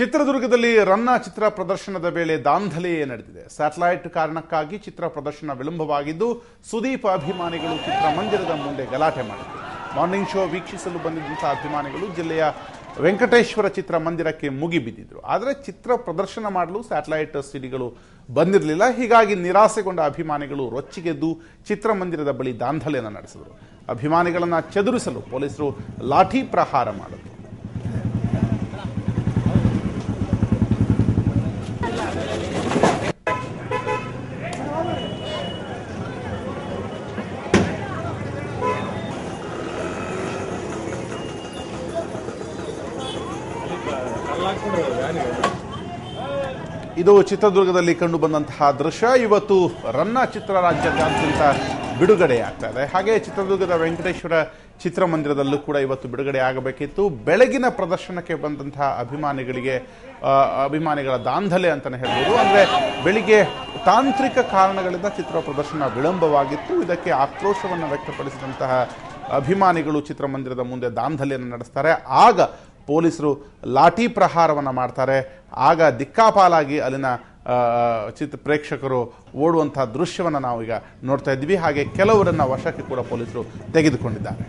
ಚಿತ್ರದುರ್ಗದಲ್ಲಿ ರನ್ನ ಚಿತ್ರ ಪ್ರದರ್ಶನದ ವೇಳೆ ದಾಂಧಲೆ ನಡೆದಿದೆ. ಸ್ಯಾಟಲೈಟ್ ಕಾರಣಕ್ಕಾಗಿ ಚಿತ್ರ ಪ್ರದರ್ಶನ ವಿಳಂಬವಾಗಿದ್ದು ಸುದೀಪ್ ಅಭಿಮಾನಿಗಳು ಚಿತ್ರಮಂದಿರದ ಮುಂದೆ ಗಲಾಟೆ ಮಾಡಿದರು. ಮಾರ್ನಿಂಗ್ ಶೋ ವೀಕ್ಷಿಸಲು ಬಂದಿದ್ದಂತಹ ಅಭಿಮಾನಿಗಳು ಜಿಲ್ಲೆಯ ವೆಂಕಟೇಶ್ವರ ಚಿತ್ರಮಂದಿರಕ್ಕೆ ಮುಗಿಬಿದ್ದಿದ್ರು. ಆದರೆ ಚಿತ್ರ ಪ್ರದರ್ಶನ ಮಾಡಲು ಸ್ಯಾಟಲೈಟ್ ಸಿಡಿಗಳು ಬಂದಿರಲಿಲ್ಲ. ಹೀಗಾಗಿ ನಿರಾಸೆಗೊಂಡ ಅಭಿಮಾನಿಗಳು ರೊಚ್ಚಿಗೆದ್ದು ಚಿತ್ರಮಂದಿರದ ಬಳಿ ದಾಂಧಲೆಯನ್ನು ನಡೆಸಿದರು. ಅಭಿಮಾನಿಗಳನ್ನು ಚದುರಿಸಲು ಪೊಲೀಸರು ಲಾಠಿ ಪ್ರಹಾರ ಮಾಡಿದರು. ಇದು ಚಿತ್ರದುರ್ಗದಲ್ಲಿ ಕಂಡು ಬಂದಂತಹ ದೃಶ್ಯ. ಇವತ್ತು ರನ್ನ ಚಿತ್ರ ರಾಜ್ಯಾದ್ಯಂತ ಬಿಡುಗಡೆಯಾಗ್ತಾ ಇದೆ. ಹಾಗೆ ಚಿತ್ರದುರ್ಗದ ವೆಂಕಟೇಶ್ವರ ಚಿತ್ರಮಂದಿರದಲ್ಲೂ ಕೂಡ ಇವತ್ತು ಬಿಡುಗಡೆ ಆಗಬೇಕಿತ್ತು. ಬೆಳಗಿನ ಪ್ರದರ್ಶನಕ್ಕೆ ಬಂದಂತಹ ಅಭಿಮಾನಿಗಳ ದಾಂಧಲೆ ಅಂತಲೇ ಹೇಳ್ಬೋದು. ಅಂದರೆ ಬೆಳಿಗ್ಗೆ ತಾಂತ್ರಿಕ ಕಾರಣಗಳಿಂದ ಚಿತ್ರ ಪ್ರದರ್ಶನ ವಿಳಂಬವಾಗಿತ್ತು. ಇದಕ್ಕೆ ಆಕ್ರೋಶವನ್ನು ವ್ಯಕ್ತಪಡಿಸಿದಂತಹ ಅಭಿಮಾನಿಗಳು ಚಿತ್ರಮಂದಿರದ ಮುಂದೆ ದಾಂಧಲೆಯನ್ನು ನಡೆಸ್ತಾರೆ. ಆಗ ಪೊಲೀಸರು ಲಾಠಿ ಪ್ರಹಾರವನ್ನು ಮಾಡ್ತಾರೆ. ಆಗ ದಿಕ್ಕಾಪಾಲಾಗಿ ಅಲ್ಲಿನ ಪ್ರೇಕ್ಷಕರು ಓಡುವಂತಹ ದೃಶ್ಯವನ್ನು ನಾವು ಈಗ ನೋಡ್ತಾ ಇದ್ವಿ. ಹಾಗೆ ಕೆಲವರನ್ನ ವಶಕ್ಕೆ ಕೂಡ ಪೊಲೀಸರು ತೆಗೆದುಕೊಂಡಿದ್ದಾರೆ.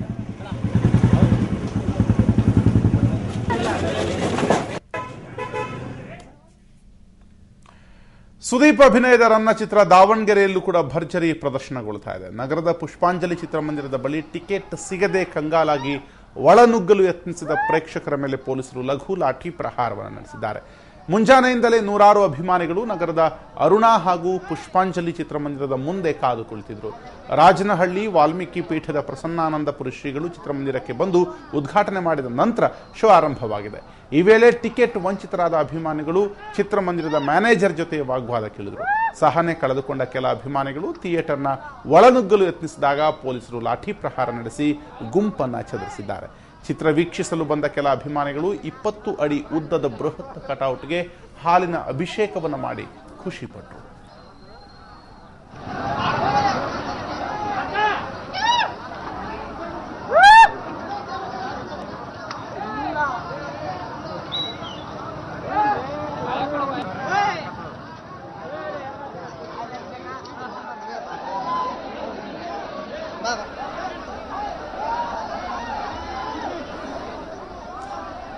ಸುದೀಪ್ ಅಭಿನಯದ ರನ್ನ ಚಿತ್ರ ದಾವಣಗೆರೆಯಲ್ಲೂ ಕೂಡ ಭರ್ಜರಿ ಪ್ರದರ್ಶನಗೊಳ್ತಾ ಇದೆ. ನಗರದ ಪುಷ್ಪಾಂಜಲಿ ಚಿತ್ರಮಂದಿರದ ಬಳಿ ಟಿಕೆಟ್ ಸಿಗದೆ ಕಂಗಾಲಾಗಿ ಒಳನುಗ್ಗಲು ಯತ್ನಿಸಿದ ಪ್ರೇಕ್ಷಕರ ಮೇಲೆ ಪೊಲೀಸರು ಲಘು ಲಾಠಿ ಪ್ರಹಾರವನ್ನು ನಡೆಸಿದ್ದಾರೆ. ಮುಂಜಾನೆಯಿಂದಲೇ ನೂರಾರು ಅಭಿಮಾನಿಗಳು ನಗರದ ಅರುಣಾ ಹಾಗೂ ಪುಷ್ಪಾಂಜಲಿ ಚಿತ್ರಮಂದಿರದ ಮುಂದೆ ಕಾದು ಕುಳಿತಿದ್ರು. ರಾಜನಹಳ್ಳಿ ವಾಲ್ಮೀಕಿ ಪೀಠದ ಪ್ರಸನ್ನಾನಂದಪುರಿ ಶ್ರೀಗಳು ಚಿತ್ರಮಂದಿರಕ್ಕೆ ಬಂದು ಉದ್ಘಾಟನೆ ಮಾಡಿದ ನಂತರ ಶೋ ಆರಂಭವಾಗಿದೆ. ಈ ವೇಳೆ ಟಿಕೆಟ್ ವಂಚಿತರಾದ ಅಭಿಮಾನಿಗಳು ಚಿತ್ರಮಂದಿರದ ಮ್ಯಾನೇಜರ್ ಜೊತೆ ವಾಗ್ವಾದಕ್ಕಿಳಿದರು. ಸಹನೆ ಕಳೆದುಕೊಂಡ ಕೆಲ ಅಭಿಮಾನಿಗಳು ಥಿಯೇಟರ್ನ ಒಳನುಗ್ಗಲು ಯತ್ನಿಸಿದಾಗ ಪೊಲೀಸರು ಲಾಠಿ ಪ್ರಹಾರ ನಡೆಸಿ ಗುಂಪನ್ನು ಚದುರಿಸಿದ್ದಾರೆ. ಚಿತ್ರ ವೀಕ್ಷಿಸಲು ಬಂದ ಕೆಲ ಅಭಿಮಾನಿಗಳು 20 ಅಡಿ ಉದ್ದದ ಬೃಹತ್ ಕಟೌಟ್ಗೆ ಹಾಲಿನ ಅಭಿಷೇಕವನ್ನು ಮಾಡಿ ಖುಷಿಪಟ್ಟರು.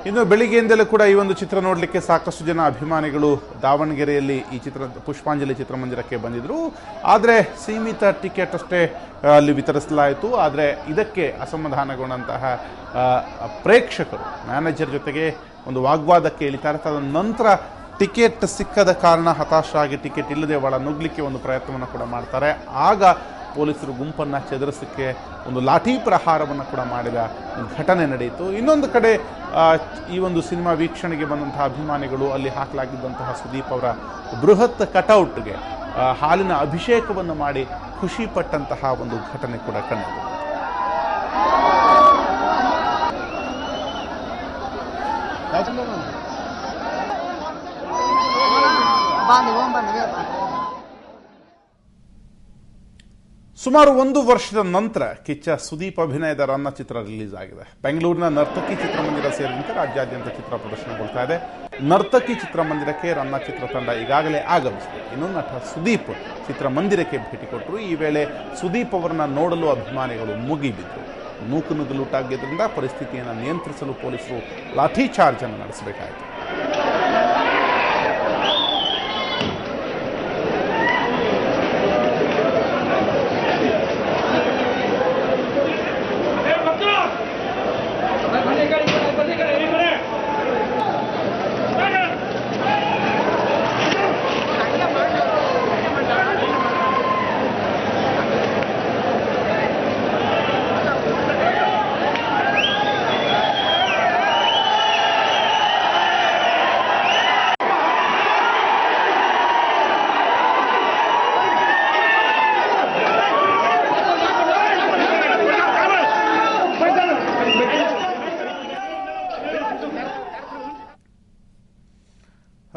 ಇನ್ನು ಬೆಳಿಗ್ಗೆಯಿಂದಲೂ ಕೂಡ ಈ ಒಂದು ಚಿತ್ರ ನೋಡಲಿಕ್ಕೆ ಸಾಕಷ್ಟು ಜನ ಅಭಿಮಾನಿಗಳು ದಾವಣಗೆರೆಯಲ್ಲಿ ಈ ಪುಷ್ಪಾಂಜಲಿ ಚಿತ್ರಮಂದಿರಕ್ಕೆ ಬಂದಿದ್ರು. ಆದರೆ ಸೀಮಿತ ಟಿಕೆಟ್ ಅಷ್ಟೇ ಅಲ್ಲಿ ವಿತರಿಸಲಾಯಿತು. ಆದರೆ ಇದಕ್ಕೆ ಅಸಮಾಧಾನಗೊಂಡಂತಹ ಪ್ರೇಕ್ಷಕರು ಮ್ಯಾನೇಜರ್ ಜೊತೆಗೆ ಒಂದು ವಾಗ್ವಾದಕ್ಕೆ ಇಳಿತಾರೆ. ತದನಂತರ ಟಿಕೆಟ್ ಸಿಕ್ಕದ ಕಾರಣ ಹತಾಶರಾಗಿ ಟಿಕೆಟ್ ಇಲ್ಲದೆ ಒಳ ನುಗ್ಲಿಕ್ಕೆ ಒಂದು ಪ್ರಯತ್ನವನ್ನು ಕೂಡ ಮಾಡ್ತಾರೆ. ಆಗ ಪೊಲೀಸರು ಗುಂಪನ್ನು ಚದುರಿಸಕ್ಕೆ ಒಂದು ಲಾಠಿ ಪ್ರಹಾರವನ್ನು ಕೂಡ ಮಾಡಿದ ಘಟನೆ ನಡೆಯಿತು. ಇನ್ನೊಂದು ಕಡೆ ಈ ಒಂದು ಸಿನಿಮಾ ವೀಕ್ಷಣೆಗೆ ಬಂದಂತಹ ಅಭಿಮಾನಿಗಳು ಅಲ್ಲಿ ಹಾಕಲಾಗಿದ್ದಂತಹ ಸುದೀಪ್ ಅವರ ಬೃಹತ್ ಕಟೌಟ್ಗೆ ಹಾಲಿನ ಅಭಿಷೇಕವನ್ನು ಮಾಡಿ ಖುಷಿ ಪಟ್ಟಂತಹ ಒಂದು ಘಟನೆ ಕೂಡ ಕಂಡಿದೆ. ಸುಮಾರು 1 ವರ್ಷದ ನಂತರ ಕಿಚ್ಚ ಸುದೀಪ್ ಅಭಿನಯದ ರನ್ನ ಚಿತ್ರ ರಿಲೀಸ್ ಆಗಿದೆ. ಬೆಂಗಳೂರಿನ ನರ್ತಕಿ ಚಿತ್ರಮಂದಿರ ಸೇರಿದಂತೆ ರಾಜ್ಯಾದ್ಯಂತ ಚಿತ್ರ ಪ್ರದರ್ಶನಗೊಳ್ತಾ ಇದೆ. ನರ್ತಕಿ ಚಿತ್ರಮಂದಿರಕ್ಕೆ ರನ್ನ ಚಿತ್ರತಂಡ ಈಗಾಗಲೇ ಆಗಮಿಸಿದೆ. ಇನ್ನು ನಟ ಸುದೀಪ್ ಚಿತ್ರಮಂದಿರಕ್ಕೆ ಭೇಟಿ ಕೊಟ್ಟರು. ಈ ವೇಳೆ ಸುದೀಪ್ ಅವರನ್ನ ನೋಡಲು ಅಭಿಮಾನಿಗಳು ಮುಗಿಬಿದ್ರು. ನೂಕುನುಗ್ಗಲುಟಾಗಿದ್ದರಿಂದ ಪರಿಸ್ಥಿತಿಯನ್ನು ನಿಯಂತ್ರಿಸಲು ಪೊಲೀಸರು ಲಾಠಿ ಚಾರ್ಜ್ ಅನ್ನು ನಡೆಸಬೇಕಾಯಿತು.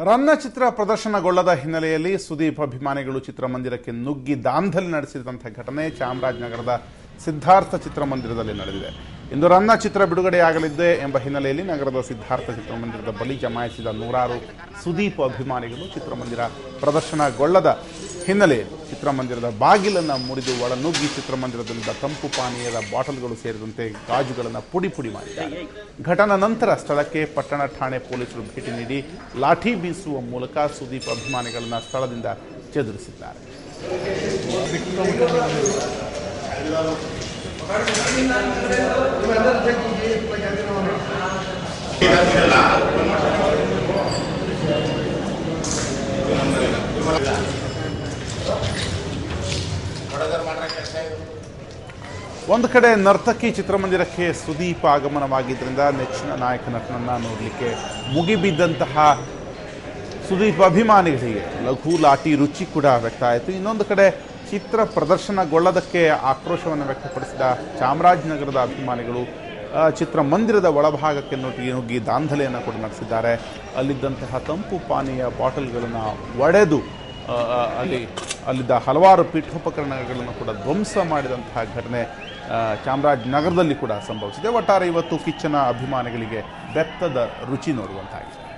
ರನ್ನ ಚಿತ್ರ ಪ್ರದರ್ಶನಗೊಳ್ಳದ ಹಿನ್ನೆಲೆಯಲ್ಲಿ ಸುದೀಪ್ ಅಭಿಮಾನಿಗಳು ಚಿತ್ರಮಂದಿರಕ್ಕೆ ನುಗ್ಗಿ ದಾಂಧಲೆ ನಡೆಸಿದಂತಹ ಘಟನೆ ಚಾಮರಾಜನಗರದ ಸಿದ್ಧಾರ್ಥ ಚಿತ್ರಮಂದಿರದಲ್ಲಿ ನಡೆದಿದೆ. ಇಂದು ರನ್ನ ಚಿತ್ರ ಬಿಡುಗಡೆಯಾಗಲಿದೆ ಎಂಬ ಹಿನ್ನೆಲೆಯಲ್ಲಿ ನಗರದ ಸಿದ್ಧಾರ್ಥ ಚಿತ್ರಮಂದಿರದ ಬಳಿ ಜಮಾಯಿಸಿದ ನೂರಾರು ಸುದೀಪ್ ಅಭಿಮಾನಿಗಳು ಚಿತ್ರಮಂದಿರ ಪ್ರದರ್ಶನಗೊಳ್ಳದ ಹಿನ್ನೆಲೆಯಲ್ಲಿ ಚಿತ್ರಮಂದಿರದ ಬಾಗಿಲನ್ನು ಮುರಿದು ಒಳನುಗ್ಗಿ ಚಿತ್ರಮಂದಿರದಲ್ಲಿದ್ದ ತಂಪು ಪಾನೀಯದ ಬಾಟಲ್ಗಳು ಸೇರಿದಂತೆ ಗಾಜುಗಳನ್ನು ಪುಡಿ ಪುಡಿ ಮಾಡಿದ್ದಾರೆ. ಘಟನಾ ನಂತರ ಸ್ಥಳಕ್ಕೆ ಪಟ್ಟಣ ಠಾಣೆ ಪೊಲೀಸರು ಭೇಟಿ ನೀಡಿ ಲಾಠಿ ಬೀಸುವ ಮೂಲಕ ಸುದೀಪ್ ಅಭಿಮಾನಿಗಳನ್ನು ಸ್ಥಳದಿಂದ ಚದುರಿಸಿದ್ದಾರೆ. ಒಂದು ಕಡೆ ನರ್ತಕಿ ಚಿತ್ರಮಂದಿರಕ್ಕೆ ಸುದೀಪ್ ಆಗಮನವಾಗಿದ್ದರಿಂದ ನೆಚ್ಚಿನ ನಾಯಕ ನಟನನ್ನ ನೋಡಲಿಕ್ಕೆ ಮುಗಿಬಿದ್ದಂತಹ ಸುದೀಪ್ ಅಭಿಮಾನಿಗಳಿಗೆ ಲಘು ಲಾಠಿ ರುಚಿ ಕೂಡ ವ್ಯಕ್ತ ಆಯಿತು. ಇನ್ನೊಂದು ಕಡೆ ಚಿತ್ರ ಪ್ರದರ್ಶನಗೊಳ್ಳೋದಕ್ಕೆ ಆಕ್ರೋಶವನ್ನು ವ್ಯಕ್ತಪಡಿಸಿದ ಚಾಮರಾಜನಗರದ ಅಭಿಮಾನಿಗಳು ಚಿತ್ರಮಂದಿರದ ಒಳಭಾಗಕ್ಕೆ ನುಗ್ಗಿ ದಾಂಧಲೆಯನ್ನು ಕೂಡ ನಡೆಸಿದ್ದಾರೆ. ಅಲ್ಲಿದ್ದಂತಹ ತಂಪು ಪಾನೀಯ ಬಾಟಲ್ಗಳನ್ನು ಒಡೆದು ಅಲ್ಲಿದ್ದ ಹಲವಾರು ಪೀಠೋಪಕರಣಗಳನ್ನು ಕೂಡ ಧ್ವಂಸ ಮಾಡಿದಂತಹ ಘಟನೆ ಚಾಮರಾಜನಗರದಲ್ಲಿ ಕೂಡ ಸಂಭವಿಸಿದೆ. ಒಟ್ಟಾರೆ ಇವತ್ತು ಕಿಚ್ಚನ ಅಭಿಮಾನಿಗಳಿಗೆ ಬೆತ್ತದ ರುಚಿ ನೋಡುವಂತಾಗಿದೆ.